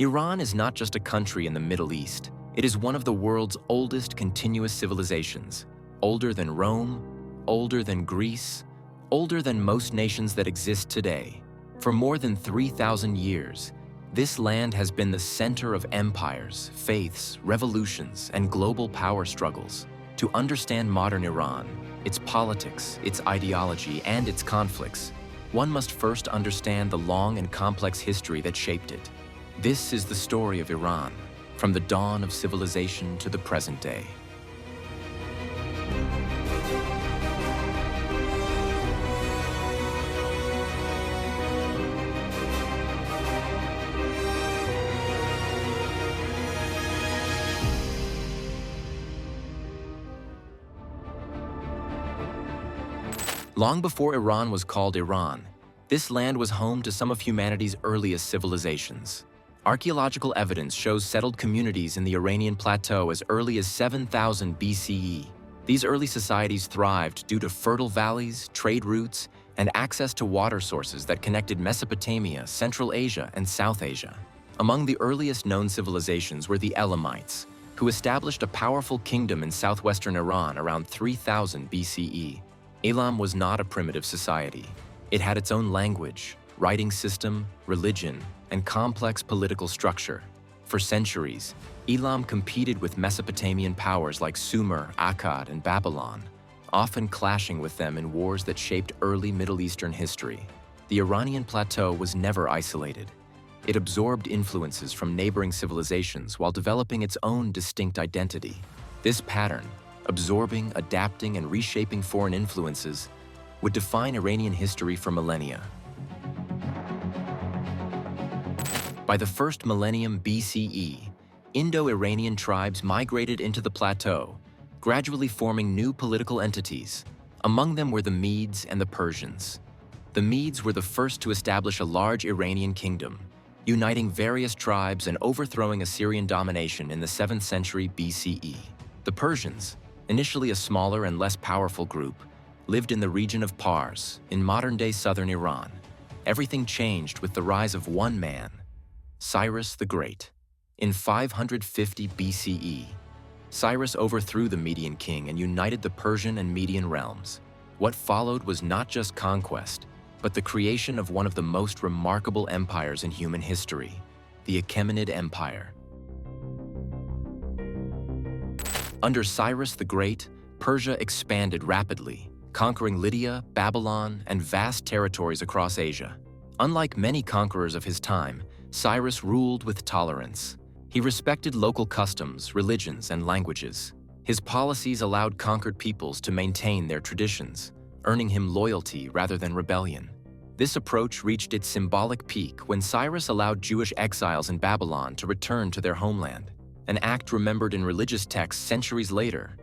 Iran is not just a country in the Middle East. It is one of the world's oldest continuous civilizations, older than Rome, older than Greece, older than most nations that exist today. For more than 3,000 years, this land has been the center of empires, faiths, revolutions, and global power struggles. To understand modern Iran, its politics, its ideology, and its conflicts, one must first understand the long and complex history that shaped it. This is the story of Iran, from the dawn of civilization to the present day. Long before Iran was called Iran, this land was home to some of humanity's earliest civilizations. Archaeological evidence shows settled communities in the Iranian plateau as early as 7000 BCE. These early societies thrived due to fertile valleys, trade routes, and access to water sources that connected Mesopotamia, Central Asia, and South Asia. Among the earliest known civilizations were the Elamites, who established a powerful kingdom in southwestern Iran around 3000 BCE. Elam was not a primitive society. It had its own language, writing system, religion, and complex political structure. For centuries, Elam competed with Mesopotamian powers like Sumer, Akkad, and Babylon, often clashing with them in wars that shaped early Middle Eastern history. The Iranian plateau was never isolated. It absorbed influences from neighboring civilizations while developing its own distinct identity. This pattern, absorbing, adapting, and reshaping foreign influences, would define Iranian history for millennia. By the first millennium BCE, Indo-Iranian tribes migrated into the plateau, gradually forming new political entities. Among them were the Medes and the Persians. The Medes were the first to establish a large Iranian kingdom, uniting various tribes and overthrowing Assyrian domination in the 7th century BCE. The Persians, initially a smaller and less powerful group, lived in the region of Pars, in modern-day southern Iran. Everything changed with the rise of one man, Cyrus the Great. In 550 BCE, Cyrus overthrew the Median king and united the Persian and Median realms. What followed was not just conquest, but the creation of one of the most remarkable empires in human history, the Achaemenid Empire. Under Cyrus the Great, Persia expanded rapidly, conquering Lydia, Babylon, and vast territories across Asia. Unlike many conquerors of his time, Cyrus ruled with tolerance. He respected local customs, religions, and languages. His policies allowed conquered peoples to maintain their traditions, earning him loyalty rather than rebellion. This approach reached its symbolic peak when Cyrus allowed Jewish exiles in Babylon to return to their homeland, an act remembered in religious texts centuries later.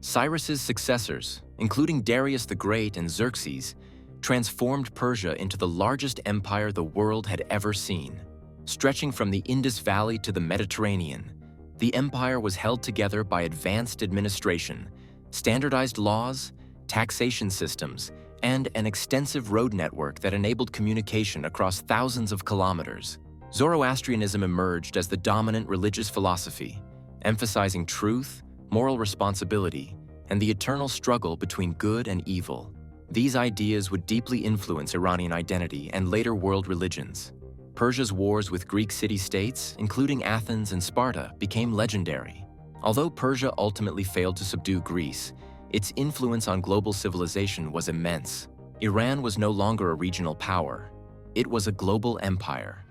Cyrus's successors, including Darius the Great and Xerxes, transformed Persia into the largest empire the world had ever seen. Stretching from the Indus Valley to the Mediterranean, the empire was held together by advanced administration, standardized laws, taxation systems, and an extensive road network that enabled communication across thousands of kilometers. Zoroastrianism emerged as the dominant religious philosophy, emphasizing truth, moral responsibility, and the eternal struggle between good and evil. These ideas would deeply influence Iranian identity and later world religions. Persia's wars with Greek city-states, including Athens and Sparta, became legendary. Although Persia ultimately failed to subdue Greece, its influence on global civilization was immense. Iran was no longer a regional power. It was a global empire.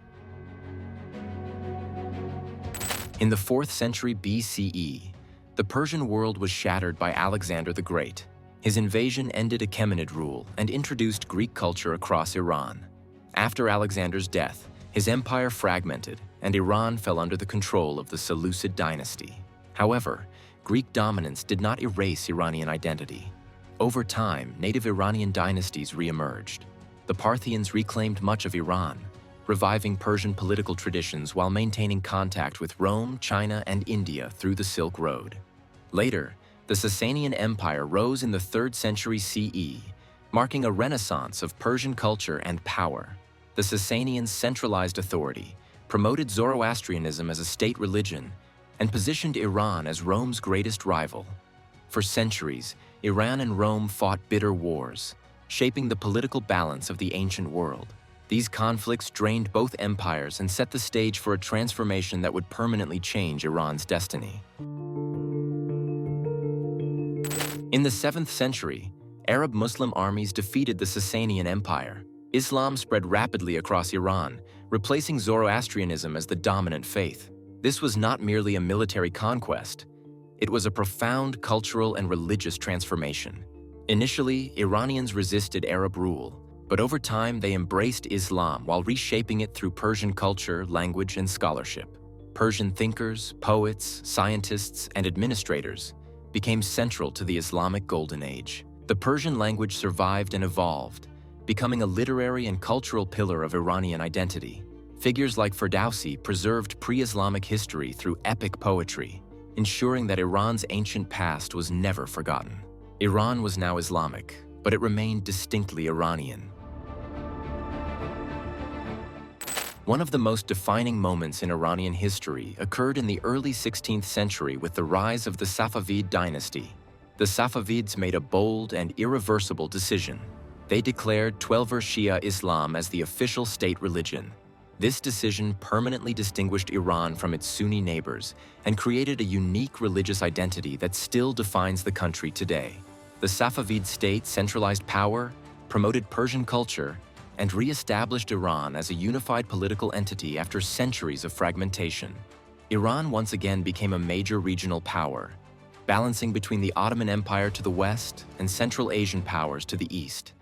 In the 4th century BCE, the Persian world was shattered by Alexander the Great. His invasion ended Achaemenid rule and introduced Greek culture across Iran. After Alexander's death, his empire fragmented, and Iran fell under the control of the Seleucid dynasty. However, Greek dominance did not erase Iranian identity. Over time, native Iranian dynasties re-emerged. The Parthians reclaimed much of Iran, reviving Persian political traditions while maintaining contact with Rome, China, and India through the Silk Road. Later, the Sassanian Empire rose in the 3rd century CE, marking a renaissance of Persian culture and power. The Sassanians centralized authority, promoted Zoroastrianism as a state religion, and positioned Iran as Rome's greatest rival. For centuries, Iran and Rome fought bitter wars, shaping the political balance of the ancient world. These conflicts drained both empires and set the stage for a transformation that would permanently change Iran's destiny. In the 7th century, Arab Muslim armies defeated the Sassanian Empire. Islam spread rapidly across Iran, replacing Zoroastrianism as the dominant faith. This was not merely a military conquest. It was a profound cultural and religious transformation. Initially, Iranians resisted Arab rule, but over time they embraced Islam while reshaping it through Persian culture, language, and scholarship. Persian thinkers, poets, scientists, and administrators became central to the Islamic Golden Age. The Persian language survived and evolved, becoming a literary and cultural pillar of Iranian identity. Figures like Ferdowsi preserved pre-Islamic history through epic poetry, ensuring that Iran's ancient past was never forgotten. Iran was now Islamic, but it remained distinctly Iranian. One of the most defining moments in Iranian history occurred in the early 16th century with the rise of the Safavid dynasty. The Safavids made a bold and irreversible decision. They declared 12er Shia Islam as the official state religion. This decision permanently distinguished Iran from its Sunni neighbors and created a unique religious identity that still defines the country today. The Safavid state centralized power, promoted Persian culture, and re-established Iran as a unified political entity after centuries of fragmentation. Iran once again became a major regional power, balancing between the Ottoman Empire to the west and Central Asian powers to the east.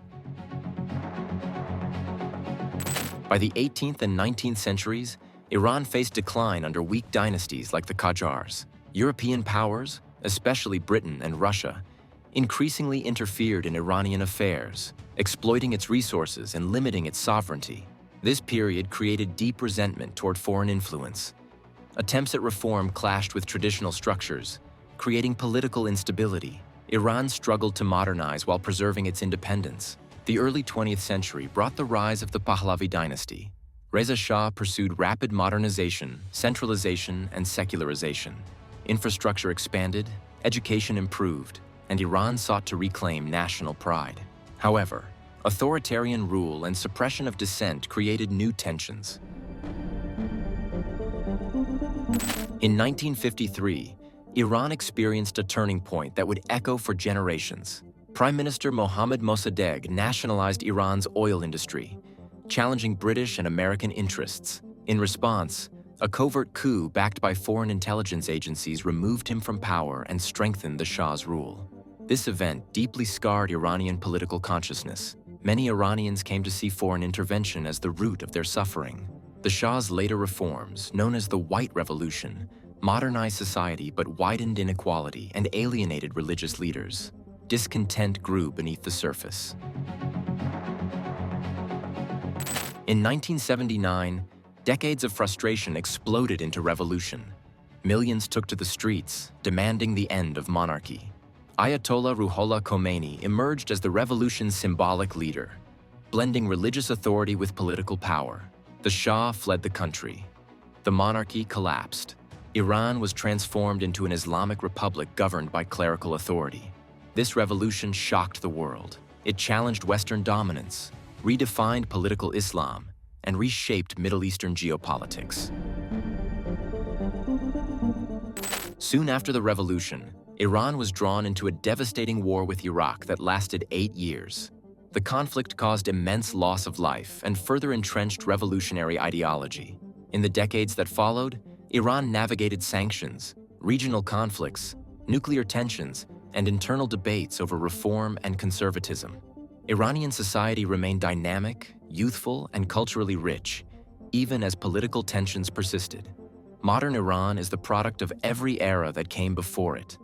By the 18th and 19th centuries, Iran faced decline under weak dynasties like the Qajars. European powers, especially Britain and Russia, increasingly interfered in Iranian affairs, exploiting its resources and limiting its sovereignty. This period created deep resentment toward foreign influence. Attempts at reform clashed with traditional structures, creating political instability. Iran struggled to modernize while preserving its independence. The early 20th century brought the rise of the Pahlavi dynasty. Reza Shah pursued rapid modernization, centralization, and secularization. Infrastructure expanded, education improved, and Iran sought to reclaim national pride. However, authoritarian rule and suppression of dissent created new tensions. In 1953, Iran experienced a turning point that would echo for generations. Prime Minister Mohammad Mossadegh nationalized Iran's oil industry, challenging British and American interests. In response, a covert coup backed by foreign intelligence agencies removed him from power and strengthened the Shah's rule. This event deeply scarred Iranian political consciousness. Many Iranians came to see foreign intervention as the root of their suffering. The Shah's later reforms, known as the White Revolution, modernized society but widened inequality and alienated religious leaders. Discontent grew beneath the surface. In 1979, decades of frustration exploded into revolution. Millions took to the streets, demanding the end of monarchy. Ayatollah Ruhollah Khomeini emerged as the revolution's symbolic leader, blending religious authority with political power. The Shah fled the country. The monarchy collapsed. Iran was transformed into an Islamic Republic governed by clerical authority. This revolution shocked the world. It challenged Western dominance, redefined political Islam, and reshaped Middle Eastern geopolitics. Soon after the revolution, Iran was drawn into a devastating war with Iraq that lasted 8 years. The conflict caused immense loss of life and further entrenched revolutionary ideology. In the decades that followed, Iran navigated sanctions, regional conflicts, nuclear tensions, and internal debates over reform and conservatism. Iranian society remained dynamic, youthful, and culturally rich, even as political tensions persisted. Modern Iran is the product of every era that came before it.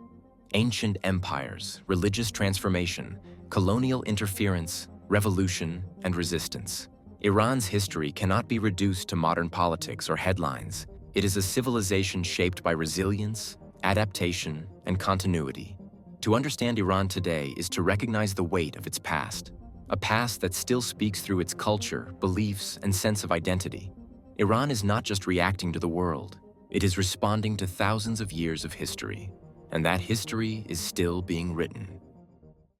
Ancient empires, religious transformation, colonial interference, revolution, and resistance. Iran's history cannot be reduced to modern politics or headlines. It is a civilization shaped by resilience, adaptation, and continuity. To understand Iran today is to recognize the weight of its past, a past that still speaks through its culture, beliefs, and sense of identity. Iran is not just reacting to the world, it is responding to thousands of years of history, and that history is still being written.